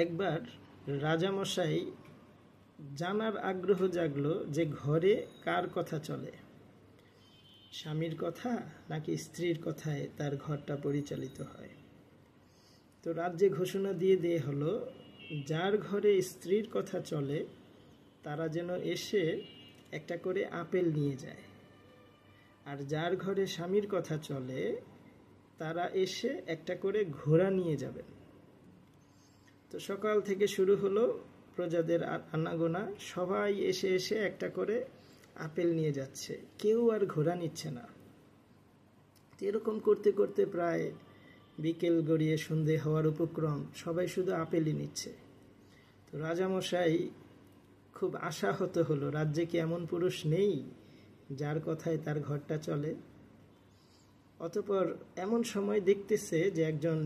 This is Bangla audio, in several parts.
একবার রাজামশাই জানার আগ্রহ জাগলো যে ঘরে কার কথা চলে, স্বামীর কথা নাকি স্ত্রীর কথায় তার ঘরটা পরিচালিত হয়। তো রাজ্যে ঘোষণা দিয়ে হলো, যার ঘরে স্ত্রীর কথা চলে তারা যেন এসে একটা করে আপেল নিয়ে যায়, আর যার ঘরে স্বামীর কথা চলে তারা এসে একটা করে ঘোড়া নিয়ে যাবেন। তো সকাল থেকে শুরু হলো প্রজাদের আনাগোনা, সবাই এসে এসে একটা করে আপেল নিয়ে যাচ্ছে, কেউ আর ঘোড়া নিচ্ছে না। এরকম করতে করতে প্রায় বিকেল গড়িয়ে সন্ধে হওয়ার উপক্রম, সবাই শুধু আপেলই নিচ্ছে। তো রাজামশাই খুব আশাহত হলো, রাজ্যে কি এমন পুরুষ নেই যার কথায় তার ঘরটা চলে। অতঃপর এমন সময় দেখতেছে যে একজন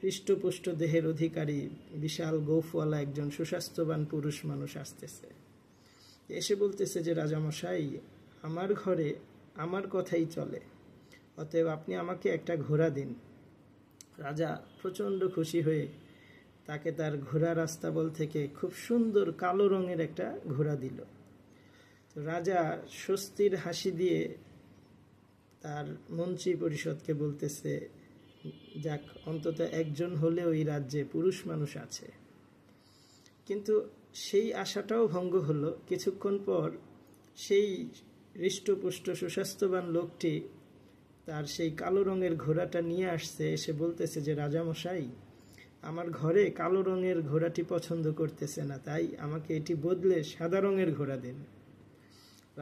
হৃষ্টপুষ্ট দেহের অধিকারী, বিশাল গোফওয়ালা একজন সুস্বাস্থ্যবান পুরুষ মানুষ আসতেছে। এসে বলতেছে যে রাজামশাই, আমার ঘরে আমার কথাই চলে, অতএব আপনি আমাকে একটা ঘোড়া দিন। রাজা প্রচণ্ড খুশি হয়ে তাকে তার ঘোড়ার আস্তাবল থেকে খুব সুন্দর কালো রঙের একটা ঘোড়া দিল। তো রাজা স্বস্তির হাসি দিয়ে তার মন্ত্রী পরিষদকে বলতেছে, যাক, অন্তত একজন হলেও এই রাজ্যে পুরুষ মানুষ আছে। কিন্তু সেই আশাটাও ভঙ্গ হলো। কিছুক্ষণ পর সেই হৃষ্টপুষ্ট সুস্বাস্থ্যবান লোকটি তার সেই কালো রঙের ঘোড়াটা নিয়ে আসছে, এসে বলতেছে যে রাজামশাই, আমার ঘরে কালো রঙের ঘোড়াটি পছন্দ করতেছে না, তাই আমাকে এটি বদলে সাদা রঙের ঘোড়া দিন।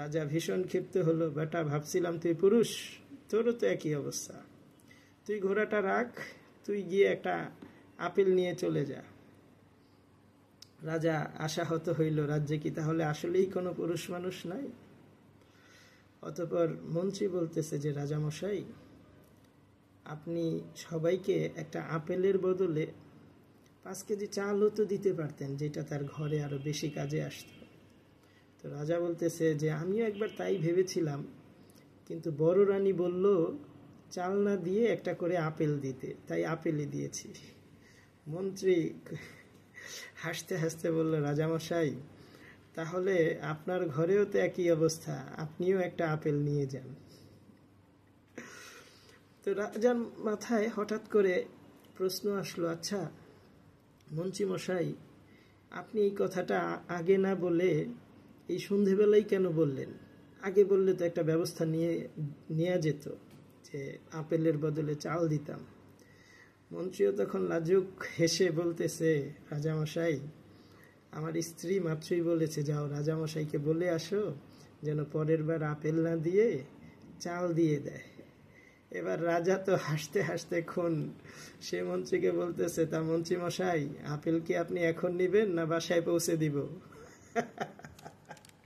রাজা ভীষণ ক্ষিপ্ত হলো, বেটা, ভাবছিলাম তুই পুরুষ, তোরও তো একই অবস্থা, তুই ঘোড়াটা রাখ, তুই গিয়ে একটা আপেল নিয়ে চলে যা। রাজা আশাহত হইল, রাজ্যে কি তাহলে আসলেই কোনো পুরুষ মানুষ নাই? অতঃপর মন্ত্রী বলতেছে যে রাজামশাই, আপনি সবাইকে একটা আপেলের বদলে 5 কেজি চালও তো দিতে পারতেন, যেটা তার ঘরে আরো বেশি কাজে আসতো। তো রাজা বলতেছে যে আমিও একবার তাই ভেবেছিলাম, কিন্তু বড় রানী বলল চাল না দিয়ে একটা করে আপেল দিতে, তাই আপেলই দিয়েছি। মন্ত্রী হাসতে হাসতে বলল, রাজামশাই, তাহলে আপনার ঘরেও তো একই অবস্থা, আপনিও একটা আপেল নিয়ে যান। তো রাজার মাথায় হঠাৎ করে প্রশ্ন আসলো, আচ্ছা মন্ত্রী মশাই, আপনি এই কথাটা আগে না বলে এই সন্ধেবেলায় কেন বললেন? আগে বললে তো একটা ব্যবস্থা নেওয়া যেত, যে আপেলের বদলে চাল দিতাম। মন্ত্রীও তখন লাজুক হেসে বলতেছে, রাজামশাই, আমার স্ত্রী মাত্রই বলেছে, যাও রাজামশাইকে বলে আসো যেন পরের বার আপেল না দিয়ে চাল দিয়ে দেয়। এবার রাজা তো হাসতে হাসতে খুন, সে মন্ত্রীকে বলতেছে, তা মন্ত্রী মশাই, আপেল কি আপনি এখন নিবেন না বাসায় পৌঁছে দিব?